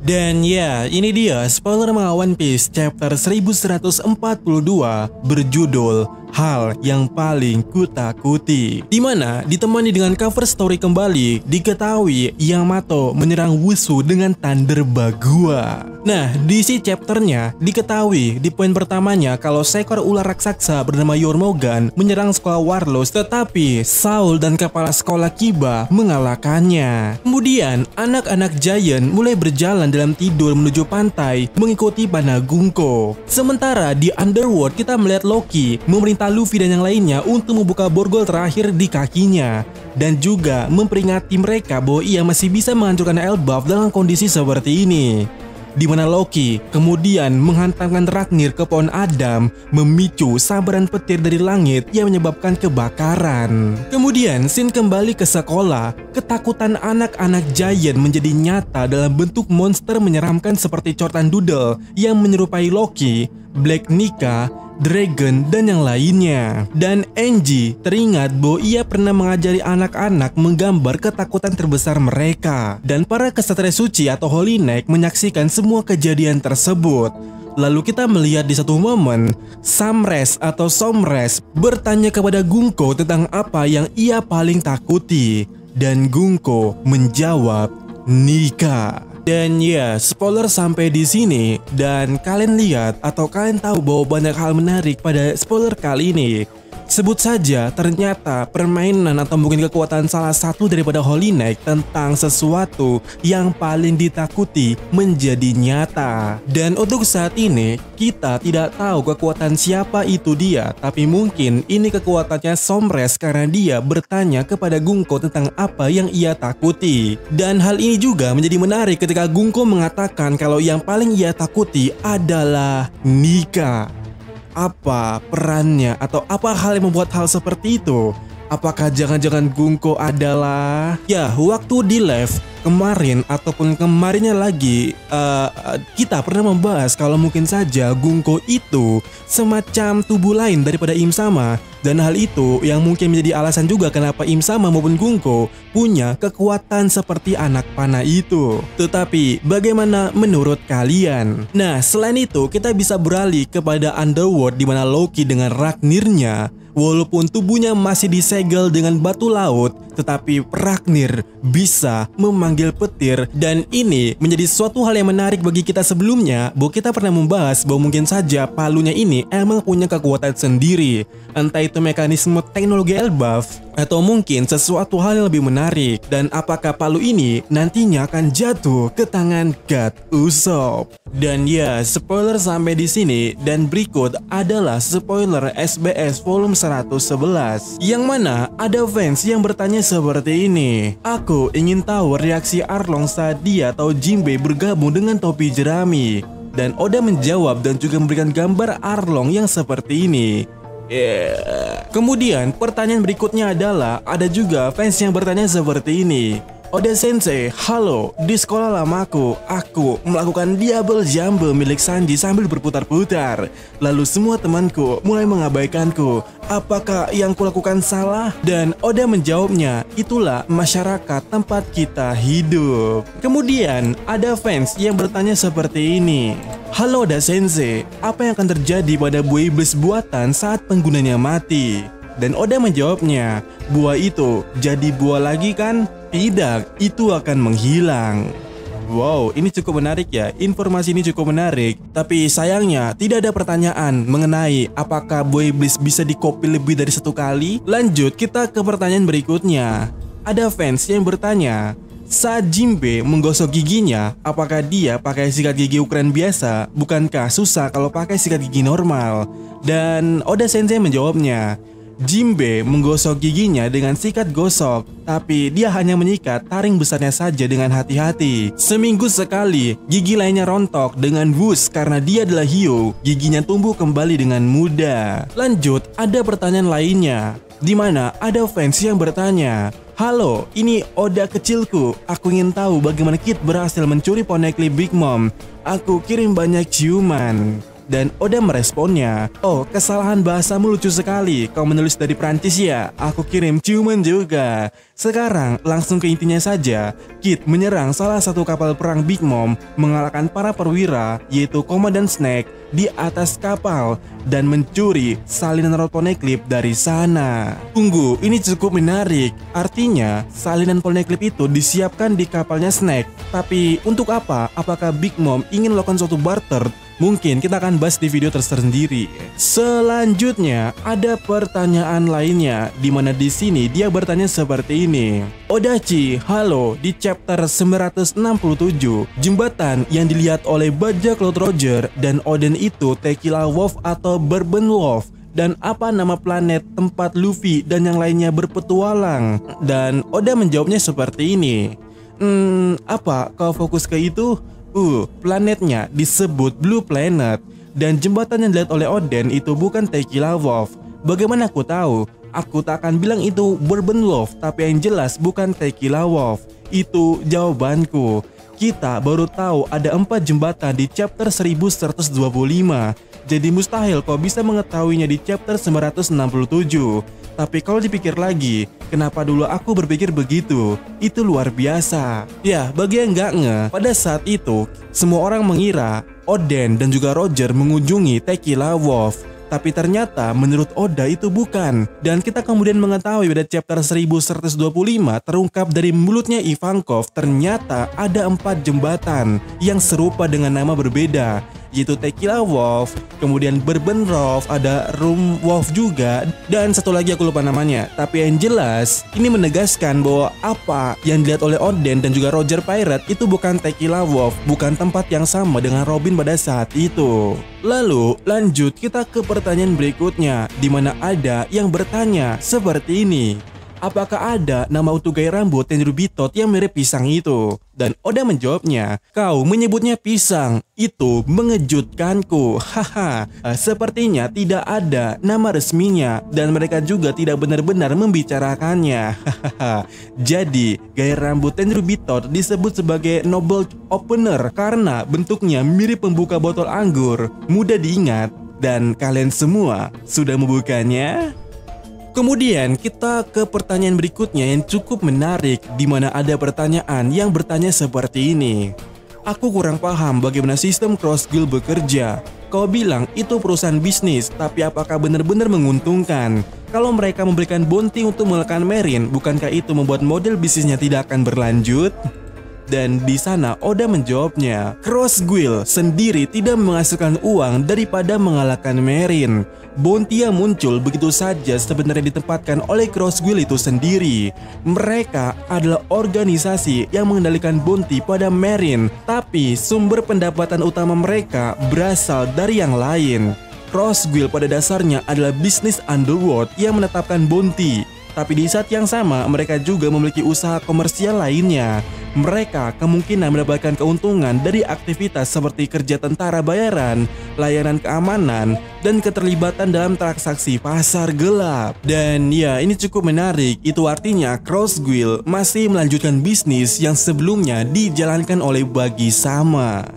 Dan ya, ini dia spoiler manga One Piece chapter 1142 berjudul Hal yang paling kutakuti. Dimana ditemani dengan cover story kembali diketahui Yamato menyerang Wushu dengan Thunder Bagua. Nah, di si chapternya diketahui di poin pertamanya kalau seekor ular raksasa bernama Yormogan menyerang sekolah Warlords, tetapi Saul dan kepala sekolah Kiba mengalahkannya. Kemudian anak-anak Giant mulai berjalan dalam tidur menuju pantai mengikuti panah Gunko. Sementara di Underworld kita melihat Loki memerintah Luffy dan yang lainnya untuk membuka borgol terakhir di kakinya dan juga memperingati mereka bahwa ia masih bisa menghancurkan Elbaf dalam kondisi seperti ini. Di mana Loki kemudian menghantamkan Ragnir ke pohon Adam, memicu sambaran petir dari langit yang menyebabkan kebakaran. Kemudian scene kembali ke sekolah, ketakutan anak-anak Giant menjadi nyata dalam bentuk monster menyeramkan seperti Cortan Doodle yang menyerupai Loki, Black Nika, Dragon, dan yang lainnya. Dan Enji teringat bahwa ia pernah mengajari anak-anak menggambar ketakutan terbesar mereka. Dan para kesatria suci atau Holy Knight menyaksikan semua kejadian tersebut. Lalu kita melihat di satu momen, Samres atau Somres bertanya kepada Gunko tentang apa yang ia paling takuti. Dan Gunko menjawab, Nika. Dan ya, spoiler sampai di sini, dan kalian lihat atau kalian tahu bahwa banyak hal menarik pada spoiler kali ini. Sebut saja ternyata permainan atau mungkin kekuatan salah satu daripada Holy Knight tentang sesuatu yang paling ditakuti menjadi nyata. Dan untuk saat ini kita tidak tahu kekuatan siapa itu dia, tapi mungkin ini kekuatannya Somres karena dia bertanya kepada Gunko tentang apa yang ia takuti. Dan hal ini juga menjadi menarik ketika Gunko mengatakan kalau yang paling ia takuti adalah Nika. Apa perannya atau apa hal yang membuat hal seperti itu? Apakah jangan-jangan Gunko adalah... Ya, waktu di live kemarin ataupun kemarinnya lagi kita pernah membahas kalau mungkin saja Gunko itu semacam tubuh lain daripada Im Sama. Dan hal itu yang mungkin menjadi alasan juga kenapa Im Sama maupun Gunko punya kekuatan seperti anak panah itu. Tetapi bagaimana menurut kalian? Nah, selain itu kita bisa beralih kepada Underworld di mana Loki dengan Ragnirnya, walaupun tubuhnya masih disegel dengan batu laut, tetapi Ragnir bisa memanggil petir. Dan ini menjadi suatu hal yang menarik bagi kita sebelumnya, bahwa kita pernah membahas bahwa mungkin saja palunya ini emang punya kekuatan sendiri. Entah itu mekanisme teknologi Elbaf atau mungkin sesuatu hal yang lebih menarik. Dan apakah palu ini nantinya akan jatuh ke tangan God Usopp? Dan ya, spoiler sampai di sini, dan berikut adalah spoiler SBS volume 111 yang mana ada fans yang bertanya seperti ini. Aku ingin tahu reaksi Arlong saat dia atau Jinbe bergabung dengan topi jerami. Dan Oda menjawab dan juga memberikan gambar Arlong yang seperti ini. Kemudian pertanyaan berikutnya adalah ada juga fans yang bertanya seperti ini. Oda Sensei, halo, di sekolah lamaku, aku melakukan double jump milik Sanji sambil berputar-putar. Lalu semua temanku mulai mengabaikanku. Apakah yang kulakukan salah? Dan Oda menjawabnya, itulah masyarakat tempat kita hidup. Kemudian ada fans yang bertanya seperti ini. Halo Oda Sensei, apa yang akan terjadi pada buah iblis buatan saat penggunanya mati? Dan Oda menjawabnya, buah itu jadi buah lagi kan? Tidak, itu akan menghilang. Wow, ini cukup menarik ya. Informasi ini cukup menarik. Tapi sayangnya tidak ada pertanyaan mengenai apakah buah iblis bisa dikopi lebih dari satu kali. Lanjut kita ke pertanyaan berikutnya. Ada fans yang bertanya, saat Jinbe menggosok giginya, apakah dia pakai sikat gigi ukuran biasa? Bukankah susah kalau pakai sikat gigi normal? Dan Oda Sensei menjawabnya, Jinbe menggosok giginya dengan sikat gosok, tapi dia hanya menyikat taring besarnya saja dengan hati-hati. Seminggu sekali, gigi lainnya rontok dengan wus karena dia adalah hiu. Giginya tumbuh kembali dengan mudah. Lanjut, ada pertanyaan lainnya, di mana ada fans yang bertanya, halo, ini Oda kecilku. Aku ingin tahu bagaimana Kid berhasil mencuri Poneglyph Big Mom. Aku kirim banyak ciuman. Dan Oda meresponnya, "Oh, kesalahan bahasamu lucu sekali. Kau menulis dari Prancis ya? Aku kirim ciuman juga." Sekarang langsung ke intinya saja. Kid menyerang salah satu kapal perang Big Mom, mengalahkan para perwira yaitu Komandan Snake di atas kapal dan mencuri salinan rod poneglyph dari sana. Tunggu, ini cukup menarik. Artinya, salinan poneglyph itu disiapkan di kapalnya Snake. Tapi untuk apa? Apakah Big Mom ingin melakukan suatu barter? Mungkin kita akan bahas di video tersendiri. Selanjutnya ada pertanyaan lainnya, di mana di sini dia bertanya seperti ini. Odachi, halo, di chapter 967, jembatan yang dilihat oleh bajak laut Roger dan Oden itu Tequila Wolf atau Bourbon Wolf. Dan apa nama planet tempat Luffy dan yang lainnya berpetualang? Dan Oda menjawabnya seperti ini. Apa kau fokus ke itu? Planetnya disebut Blue Planet. Dan jembatan yang dilihat oleh Oden itu bukan Tequila Wolf. Bagaimana aku tahu? Aku tak akan bilang itu Bourbon Wolf, tapi yang jelas bukan Tequila Wolf. Itu jawabanku. Kita baru tahu ada 4 jembatan di chapter 1125. Jadi mustahil kau bisa mengetahuinya di chapter 967. Tapi kalau dipikir lagi, kenapa dulu aku berpikir begitu? Itu luar biasa. Ya, bagi yang nggak nge, pada saat itu semua orang mengira Oden dan juga Roger mengunjungi Tequila Wolf. Tapi ternyata menurut Oda itu bukan. Dan kita kemudian mengetahui pada chapter 1125 terungkap dari mulutnya Ivankov ternyata ada 4 jembatan yang serupa dengan nama berbeda, yaitu Tequila Wolf, kemudian Bourbon Wolf, ada Rum Wolf juga, dan satu lagi aku lupa namanya. Tapi yang jelas ini menegaskan bahwa apa yang dilihat oleh Oden dan juga Roger Pirate itu bukan Tequila Wolf, bukan tempat yang sama dengan Robin pada saat itu. Lalu lanjut kita ke pertanyaan berikutnya, di mana ada yang bertanya seperti ini. Apakah ada nama untuk gaya rambut Tenryubitot yang mirip pisang itu? Dan Oda menjawabnya, kau menyebutnya pisang, itu mengejutkanku. Haha, sepertinya tidak ada nama resminya dan mereka juga tidak benar-benar membicarakannya. Hahaha. Jadi, gaya rambut Tenryubitot disebut sebagai noble opener karena bentuknya mirip pembuka botol anggur. Mudah diingat dan kalian semua sudah membukanya? Kemudian kita ke pertanyaan berikutnya yang cukup menarik, di mana ada pertanyaan yang bertanya seperti ini. Aku kurang paham bagaimana sistem Cross Guild bekerja. Kau bilang itu perusahaan bisnis, tapi apakah benar-benar menguntungkan? Kalau mereka memberikan bounty untuk mengalahkan Marine, bukankah itu membuat model bisnisnya tidak akan berlanjut? Dan di sana Oda menjawabnya, Cross Guild sendiri tidak menghasilkan uang daripada mengalahkan Marine. Bounty yang muncul begitu saja sebenarnya ditempatkan oleh Cross Guild itu sendiri. Mereka adalah organisasi yang mengendalikan bounty pada Marine, tapi sumber pendapatan utama mereka berasal dari yang lain. Cross Guild pada dasarnya adalah bisnis underworld yang menetapkan bounty. Tapi di saat yang sama mereka juga memiliki usaha komersial lainnya. Mereka kemungkinan mendapatkan keuntungan dari aktivitas seperti kerja tentara bayaran, layanan keamanan, dan keterlibatan dalam transaksi pasar gelap. Dan ya, ini cukup menarik. Itu artinya Cross Guild masih melanjutkan bisnis yang sebelumnya dijalankan oleh Bagi Sama.